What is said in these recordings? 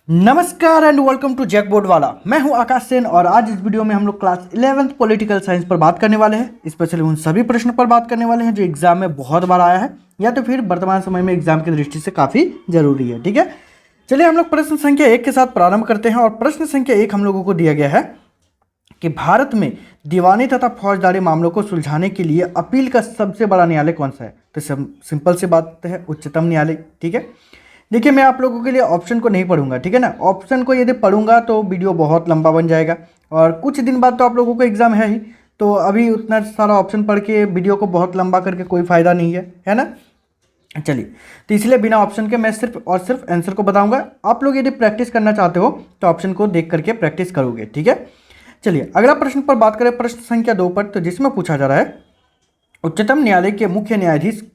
नमस्कार and welcome to JAC board वाला। मैं हूं आकाश सेन और आज इस वीडियो में हम लोग क्लास 11th पॉलिटिकल साइंस पर बात करने वाले हैं। स्पेशली उन सभी प्रश्नों पर बात करने वाले हैं जो एग्जाम में बहुत बार आया है या तो फिर वर्तमान समय में एग्जाम की दृष्टि से काफ़ी जरूरी है। ठीक है, चलिए हम लोग प्रश्न संख्या 1 के साथ प्रारंभ करते हैं। और प्रश्न संख्या 1 हम लोगों को दिया गया है कि भारत में दीवानी तथा फौजदारी मामलों को सुलझाने के लिए अपील का सबसे बड़ा न्यायालय कौन सा है। तो सिंपल सी बात है, उच्चतम न्यायालय। ठीक है, देखिए मैं आप लोगों के लिए ऑप्शन को नहीं पढ़ूंगा, ठीक है ना। ऑप्शन को यदि पढ़ूंगा तो वीडियो बहुत लंबा बन जाएगा और कुछ दिन बाद तो आप लोगों को एग्जाम है ही, तो अभी उतना सारा ऑप्शन पढ़ के वीडियो को बहुत लंबा करके कोई फ़ायदा नहीं है ना। चलिए, तो इसलिए बिना ऑप्शन के मैं सिर्फ और सिर्फ आंसर को बताऊंगा। आप लोग यदि प्रैक्टिस करना चाहते हो तो ऑप्शन को देख करके प्रैक्टिस करोगे। ठीक है, चलिए अगला प्रश्न पर बात करें, प्रश्न संख्या 2 पर, तो जिसमें पूछा जा रहा है उच्चतम न्यायालय के मुख्य न्यायाधीश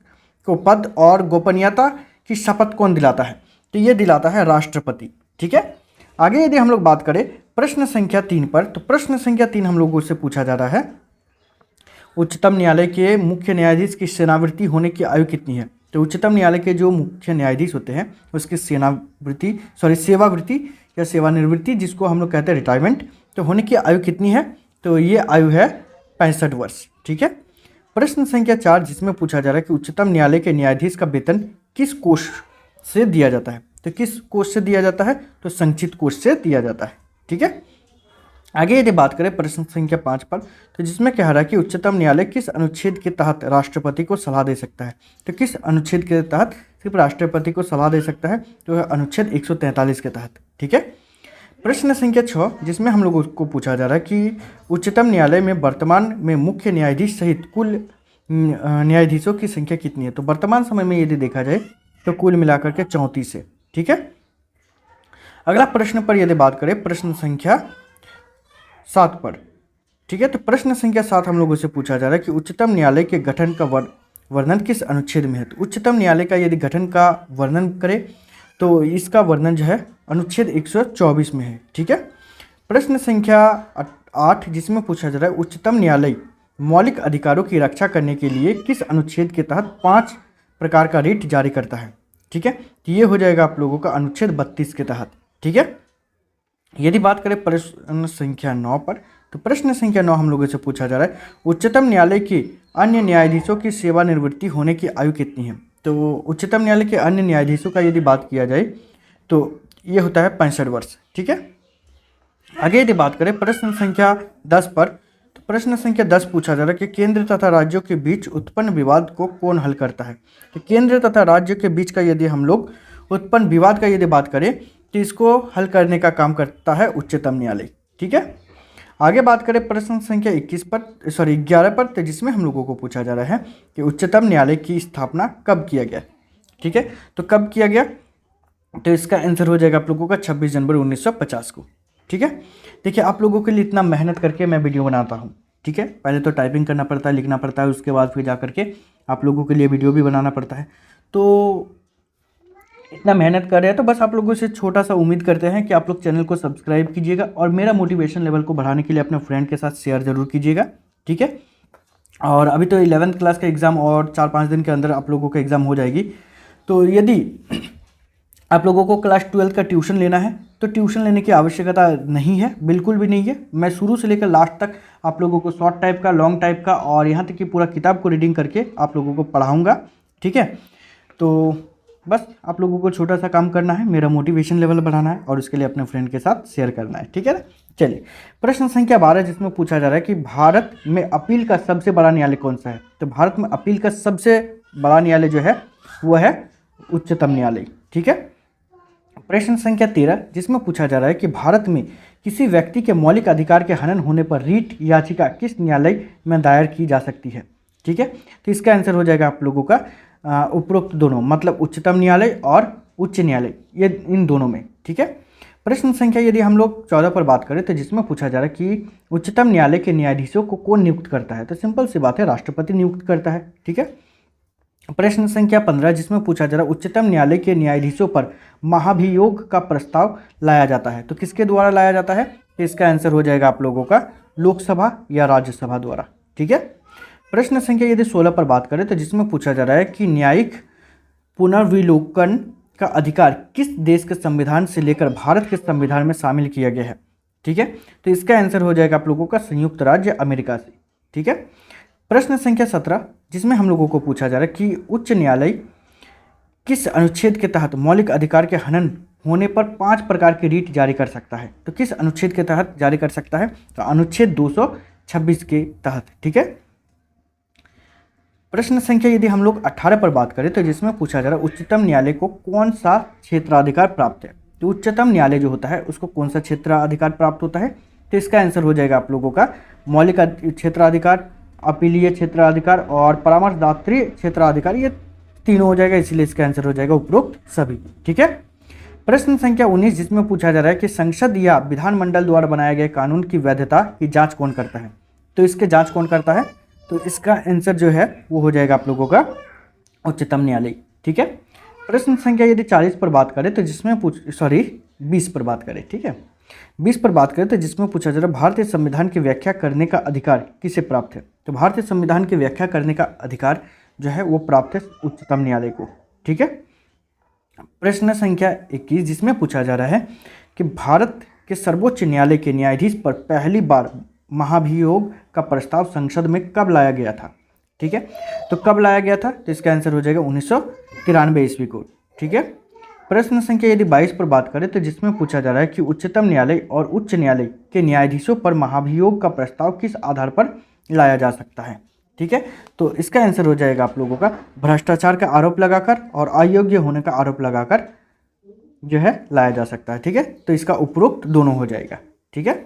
को पद और गोपनीयता की शपथ कौन दिलाता है। तो ये दिलाता है राष्ट्रपति। ठीक है, आगे यदि हम लोग बात करें प्रश्न संख्या 3 पर, तो प्रश्न संख्या 3 हम लोगों से पूछा जा रहा है उच्चतम न्यायालय के मुख्य न्यायाधीश की सेवानिवृत्ति होने की आयु कितनी है। तो उच्चतम न्यायालय के जो मुख्य न्यायाधीश होते हैं उसकी सेवावृत्ति या सेवानिवृत्ति, जिसको हम लोग कहते हैं रिटायरमेंट, तो होने की आयु कितनी है। तो ये आयु है 65 वर्ष। ठीक है, प्रश्न संख्या 4 जिसमें पूछा जा रहा है कि उच्चतम न्यायालय के न्यायाधीश का वेतन किस कोष से दिया जाता है। तो किस कोष से दिया जाता है, तो संचित कोष से दिया जाता है। ठीक है, आगे यदि बात करें प्रश्न संख्या 5 पर, तो जिसमें कह रहा है कि उच्चतम न्यायालय किस अनुच्छेद के तहत राष्ट्रपति को सलाह दे सकता है। तो किस अनुच्छेद के तहत सिर्फ राष्ट्रपति को सलाह दे सकता है, तो है अनुच्छेद 143 के तहत। ठीक है, प्रश्न संख्या 6 जिसमें हम लोगों को पूछा जा रहा है कि उच्चतम न्यायालय में वर्तमान में मुख्य न्यायाधीश सहित कुल न्यायाधीशों की संख्या कितनी है। तो वर्तमान समय में यदि देखा जाए तो कुल मिलाकर के 34 है। ठीक है, अगला प्रश्न पर यदि बात करें प्रश्न संख्या 7 पर, ठीक है, तो प्रश्न संख्या 7 हम लोगों से पूछा जा रहा है कि उच्चतम न्यायालय के गठन का वर्णन किस अनुच्छेद में है। तो उच्चतम न्यायालय का यदि गठन का वर्णन करें तो इसका वर्णन जो है अनुच्छेद 124 में है। ठीक है, प्रश्न संख्या 8 जिसमें पूछा जा रहा है उच्चतम न्यायालय मौलिक अधिकारों की रक्षा करने के लिए किस अनुच्छेद के तहत 5 प्रकार का रिट जारी करता है। ठीक है, तो ये हो जाएगा आप लोगों का अनुच्छेद 32 के तहत। ठीक है, यदि बात करें प्रश्न संख्या 9 पर, तो प्रश्न संख्या 9 हम लोगों से पूछा जा रहा है उच्चतम न्यायालय के अन्य न्यायाधीशों की सेवानिवृत्ति होने की आयु कितनी है। तो उच्चतम न्यायालय के अन्य न्यायाधीशों का यदि बात किया जाए तो ये होता है 65 वर्ष। ठीक है, आगे यदि बात करें प्रश्न संख्या 10 पर, तो प्रश्न संख्या 10 पूछा जा रहा है कि केंद्र तथा राज्यों के बीच उत्पन्न विवाद को कौन हल करता है। तो केंद्र तथा राज्य के बीच का यदि हम लोग उत्पन्न विवाद का यदि बात करें तो इसको हल करने का काम करता है उच्चतम न्यायालय। ठीक है, आगे बात करें प्रश्न संख्या 11 पर, तो जिसमें हम लोगों को पूछा जा रहा है कि उच्चतम न्यायालय की स्थापना कब किया गया। ठीक है, तो कब किया गया, तो इसका आंसर हो जाएगा आप लोगों का 26 जनवरी 1950 को। ठीक है, देखिए आप लोगों के लिए इतना मेहनत करके मैं वीडियो बनाता हूँ। ठीक है, पहले तो टाइपिंग करना पड़ता है, लिखना पड़ता है, उसके बाद फिर जा करके आप लोगों के लिए वीडियो भी बनाना पड़ता है। तो इतना मेहनत कर रहे हैं तो बस आप लोगों से छोटा सा उम्मीद करते हैं कि आप लोग चैनल को सब्सक्राइब कीजिएगा और मेरा मोटिवेशन लेवल को बढ़ाने के लिए अपने फ्रेंड के साथ शेयर जरूर कीजिएगा। ठीक है, और अभी तो 11th क्लास का एग्ज़ाम और 4-5 दिन के अंदर आप लोगों का एग्ज़ाम हो जाएगी। तो यदि आप लोगों को क्लास 12 का ट्यूशन लेना है तो ट्यूशन लेने की आवश्यकता नहीं है, बिल्कुल भी नहीं है। मैं शुरू से लेकर लास्ट तक आप लोगों को शॉर्ट टाइप का, लॉन्ग टाइप का और यहाँ तक कि पूरा किताब को रीडिंग करके आप लोगों को पढ़ाऊँगा। ठीक है, तो बस आप लोगों को छोटा सा काम करना है, मेरा मोटिवेशन लेवल बढ़ाना है और उसके लिए अपने फ्रेंड के साथ शेयर करना है। ठीक है ना, चलिए प्रश्न संख्या 12 जिसमें पूछा जा रहा है कि भारत में अपील का सबसे बड़ा न्यायालय कौन सा है। तो भारत में अपील का सबसे बड़ा न्यायालय जो है वो है उच्चतम न्यायालय। ठीक है, प्रश्न संख्या 13 जिसमें पूछा जा रहा है कि भारत में किसी व्यक्ति के मौलिक अधिकार के हनन होने पर रीट याचिका किस न्यायालय में दायर की जा सकती है। ठीक है, तो इसका आंसर हो जाएगा आप लोगों का उपरोक्त दोनों, मतलब उच्चतम न्यायालय और उच्च न्यायालय, ये इन दोनों में। ठीक है, प्रश्न संख्या यदि हम लोग 14 पर बात करें तो जिसमें पूछा जा रहा है कि उच्चतम न्यायालय के न्यायाधीशों को कौन नियुक्त करता है। तो सिंपल सी बात है, राष्ट्रपति नियुक्त करता है। ठीक है, प्रश्न संख्या 15 जिसमें पूछा जा रहा है उच्चतम न्यायालय के न्यायाधीशों पर महाभियोग का प्रस्ताव लाया जाता है। तो किसके द्वारा लाया जाता है, तो इसका आंसर हो जाएगा आप लोगों का लोकसभा या राज्यसभा द्वारा। ठीक है, प्रश्न संख्या यदि 16 पर बात करें तो जिसमें पूछा जा रहा है कि न्यायिक पुनर्विलोकन का अधिकार किस देश के संविधान से लेकर भारत के संविधान में शामिल किया गया है? ठीक है, तो इसका आंसर हो जाएगा आप लोगों का संयुक्त राज्य अमेरिका से। ठीक है, प्रश्न संख्या 17 जिसमें हम लोगों को पूछा जा रहा है कि उच्च न्यायालय किस अनुच्छेद के तहत मौलिक अधिकार के हनन होने पर 5 प्रकार की रीट जारी कर सकता है? तो किस अनुच्छेद के तहत जारी कर सकता है? तो अनुच्छेद 226 के तहत। ठीक है, प्रश्न संख्या यदि हम लोग 18 पर बात करें तो जिसमें पूछा जा रहा है उच्चतम न्यायालय को कौन सा क्षेत्राधिकार प्राप्त है? तो उच्चतम न्यायालय जो होता है उसको कौन सा क्षेत्राधिकार प्राप्त होता है? तो इसका आंसर हो जाएगा आप लोगों का मौलिक क्षेत्राधिकार, अपीलीय क्षेत्राधिकार और परामर्शदात्री क्षेत्राधिकार, ये तीनों हो जाएगा, इसलिए इसका आंसर हो जाएगा उपरोक्त सभी। ठीक है, प्रश्न संख्या 19 जिसमें पूछा जा रहा है कि संसद या विधानमंडल द्वारा बनाए गए कानून की वैधता की जांच कौन करता है? तो इसके जांच कौन करता है? तो इसका आंसर जो है वो हो जाएगा आप लोगों का उच्चतम न्यायालय। ठीक है, प्रश्न संख्या यदि 40 पर बात करें तो जिसमें 20 पर बात करें। ठीक है, 20 पर बात करें तो जिसमें पूछा जा रहा है भारतीय संविधान की व्याख्या करने का अधिकार किसे प्राप्त है? तो भारतीय संविधान की व्याख्या करने का अधिकार जो है वो प्राप्त है उच्चतम न्यायालय को। ठीक है, प्रश्न संख्या 21 जिसमें पूछा जा रहा है कि भारत के सर्वोच्च न्यायालय के न्यायाधीश पर पहली बार महाभियोग का प्रस्ताव संसद में कब लाया गया था? ठीक है, तो कब लाया गया था? तो इसका आंसर हो जाएगा 1993 ईस्वी को। ठीक है, प्रश्न संख्या यदि 22 पर बात करें तो जिसमें पूछा जा रहा है कि उच्चतम न्यायालय और उच्च न्यायालय के न्यायाधीशों पर महाभियोग का प्रस्ताव किस आधार पर लाया जा सकता है? ठीक है, तो इसका आंसर हो जाएगा आप लोगों का भ्रष्टाचार का आरोप लगाकर और अयोग्य होने का आरोप लगाकर जो है लाया जा सकता है। ठीक है, तो इसका उपरोक्त दोनों हो जाएगा। ठीक है,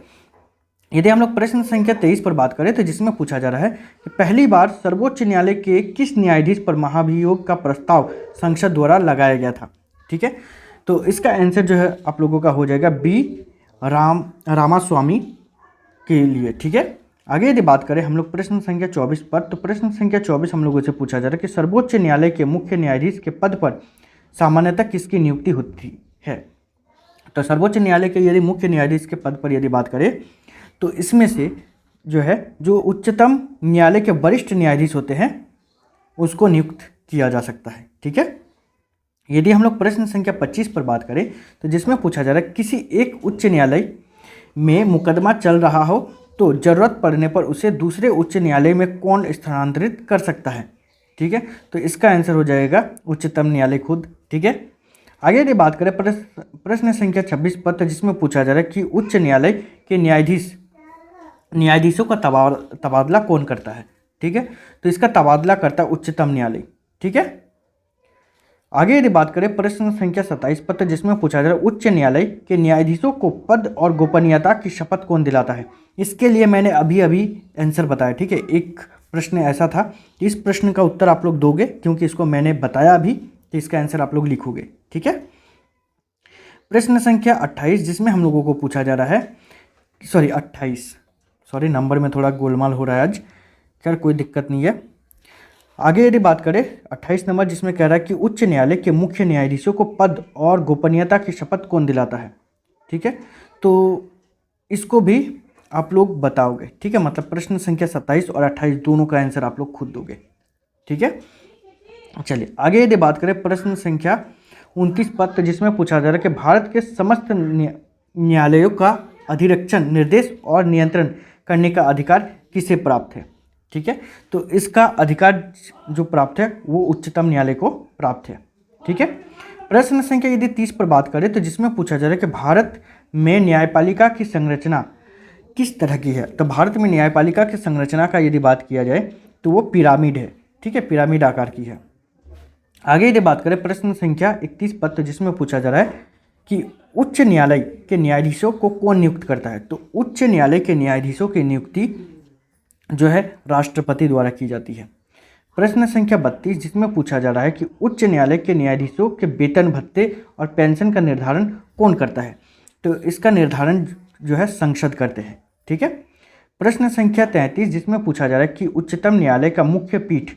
यदि हम लोग प्रश्न संख्या 23 पर बात करें तो जिसमें पूछा जा रहा है कि पहली बार सर्वोच्च न्यायालय के किस न्यायाधीश पर महाभियोग का प्रस्ताव संसद द्वारा लगाया गया था? ठीक है, तो इसका आंसर जो है आप लोगों का हो जाएगा बी रामास्वामी के लिए। ठीक है, आगे यदि बात करें हम लोग प्रश्न संख्या 24 पर, तो प्रश्न संख्या 24 हम लोगों से पूछा जा रहा है कि सर्वोच्च न्यायालय के मुख्य न्यायाधीश के पद पर सामान्यतः किसकी नियुक्ति होती है? तो सर्वोच्च न्यायालय के यदि मुख्य न्यायाधीश के पद पर यदि बात करें तो इसमें से जो है जो उच्चतम न्यायालय के वरिष्ठ न्यायाधीश होते हैं उसको नियुक्त किया जा सकता है। ठीक है, यदि हम लोग प्रश्न संख्या 25 पर बात करें तो जिसमें पूछा जा रहा है किसी एक उच्च न्यायालय में मुकदमा चल रहा हो तो जरूरत पड़ने पर उसे दूसरे उच्च न्यायालय में कौन स्थानांतरित कर सकता है? ठीक है, तो इसका आंसर हो जाएगा उच्चतम न्यायालय खुद। ठीक है, आगे यदि बात करें प्रश्न संख्या 26 पर तो जिसमें पूछा जा रहा है कि उच्च न्यायालय के न्यायाधीशों का तबादला कौन करता है? ठीक है, तो इसका तबादला करता है उच्चतम न्यायालय। ठीक है, आगे यदि बात करें प्रश्न संख्या 27 पर तो जिसमें पूछा जा रहा है उच्च न्यायालय के न्यायाधीशों को पद और गोपनीयता की शपथ कौन दिलाता है? इसके लिए मैंने अभी आंसर बताया। ठीक है, एक प्रश्न ऐसा था, इस प्रश्न का उत्तर आप लोग दोगे क्योंकि इसको मैंने बताया अभी, तो इसका आंसर आप लोग लिखोगे। ठीक है, प्रश्न संख्या 28 जिसमें हम लोगों को पूछा जा रहा है 28 नंबर में थोड़ा गोलमाल हो रहा है आज, खैर कोई दिक्कत नहीं है। आगे यदि बात करें 28 नंबर जिसमें कह रहा है कि उच्च न्यायालय के मुख्य न्यायाधीशों को पद और गोपनीयता की शपथ कौन दिलाता है? ठीक है, तो इसको भी आप लोग बताओगे। ठीक है, मतलब प्रश्न संख्या 27 और 28 दोनों का आंसर आप लोग खुद दोगे। ठीक है, चलिए आगे यदि बात करें प्रश्न संख्या 29 पर तो जिसमें पूछा जा रहा है कि भारत के समस्त न्यायालयों का अधिरक्षण, निर्देश और नियंत्रण करने का अधिकार किसे प्राप्त है? ठीक है, तो इसका अधिकार जो प्राप्त है वो उच्चतम न्यायालय को प्राप्त है। ठीक है, प्रश्न संख्या यदि 30 पर बात करें तो जिसमें पूछा जा रहा है कि भारत में न्यायपालिका की संरचना किस तरह की है? तो भारत में न्यायपालिका की संरचना का यदि बात किया जाए तो वो पिरामिड है। ठीक है, पिरामिड आकार की है। आगे यदि बात करें प्रश्न संख्या 31 पर तो जिसमें पूछा जा रहा है कि उच्च न्यायालय के न्यायाधीशों को कौन नियुक्त करता है? तो उच्च न्यायालय के न्यायाधीशों की नियुक्ति जो है राष्ट्रपति द्वारा की जाती है। प्रश्न संख्या 32 जिसमें पूछा जा रहा है कि उच्च न्यायालय के न्यायाधीशों के वेतन भत्ते और पेंशन का निर्धारण कौन करता है? तो इसका निर्धारण जो है संसद करते हैं। ठीक है, प्रश्न संख्या 33 जिसमें पूछा जा रहा है कि उच्चतम न्यायालय का मुख्य पीठ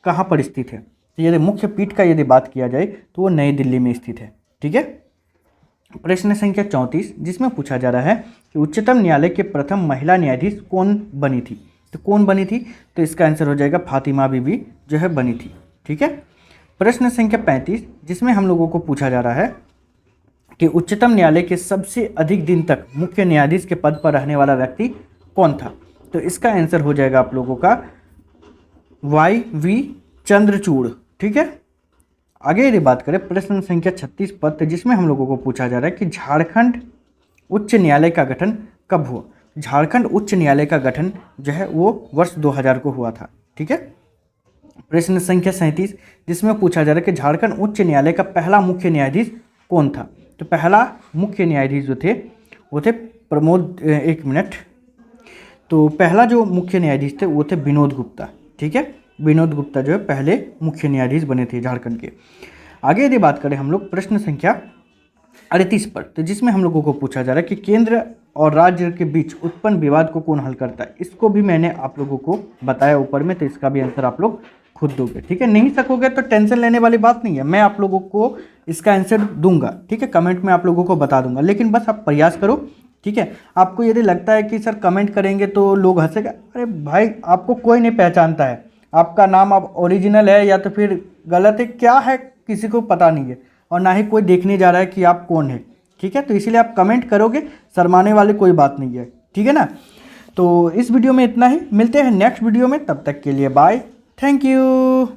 कहाँ पर स्थित है? तो यदि मुख्य पीठ का यदि बात किया जाए तो वो नई दिल्ली में स्थित है। ठीक है, प्रश्न संख्या 34 जिसमें पूछा जा रहा है कि उच्चतम न्यायालय के प्रथम महिला न्यायाधीश कौन बनी थी? तो कौन बनी थी? तो इसका आंसर हो जाएगा फातिमा बीबी जो है बनी थी। ठीक है, प्रश्न संख्या 35 जिसमें हम लोगों को पूछा जा रहा है कि उच्चतम न्यायालय के सबसे अधिक दिन तक मुख्य न्यायाधीश के पद पर रहने वाला व्यक्ति कौन था। तो इसका आंसर हो जाएगा आप लोगों का YV चंद्रचूड़। ठीक है, आगे यदि बात करें प्रश्न संख्या 36 पद जिसमें हम लोगों को पूछा जा रहा है कि झारखंड उच्च न्यायालय का गठन कब हुआ। झारखंड उच्च न्यायालय का गठन जो है वो वर्ष 2000 को हुआ था। ठीक है, प्रश्न संख्या 37 जिसमें पूछा जा रहा है कि झारखंड उच्च न्यायालय का पहला मुख्य न्यायाधीश कौन था। तो पहला मुख्य न्यायाधीश जो थे वो थे तो पहला जो मुख्य न्यायाधीश थे वो थे विनोद गुप्ता। ठीक है, विनोद गुप्ता जो है पहले मुख्य न्यायाधीश बने थे झारखंड के। आगे यदि बात करें हम लोग प्रश्न संख्या 38 पर, तो जिसमें हम लोगों को पूछा जा रहा है कि केंद्र और राज्य के बीच उत्पन्न विवाद को कौन हल करता है। इसको भी मैंने आप लोगों को बताया ऊपर में, तो इसका भी आंसर आप लोग खुद दोगे। ठीक है, नहीं सकोगे तो टेंशन लेने वाली बात नहीं है, मैं आप लोगों को इसका आंसर दूंगा। ठीक है, कमेंट में आप लोगों को बता दूंगा, लेकिन बस आप प्रयास करो। ठीक है, आपको यदि लगता है कि सर कमेंट करेंगे तो लोग हंसेगा, अरे भाई आपको कोई नहीं पहचानता है, आपका नाम अब ओरिजिनल है या तो फिर गलत है, क्या है किसी को पता नहीं है, और ना ही कोई देखने जा रहा है कि आप कौन है। ठीक है, तो इसीलिए आप कमेंट करोगे, शर्माने वाली कोई बात नहीं है। ठीक है ना, तो इस वीडियो में इतना ही, मिलते हैं नेक्स्ट वीडियो में, तब तक के लिए बाय, थैंक यू।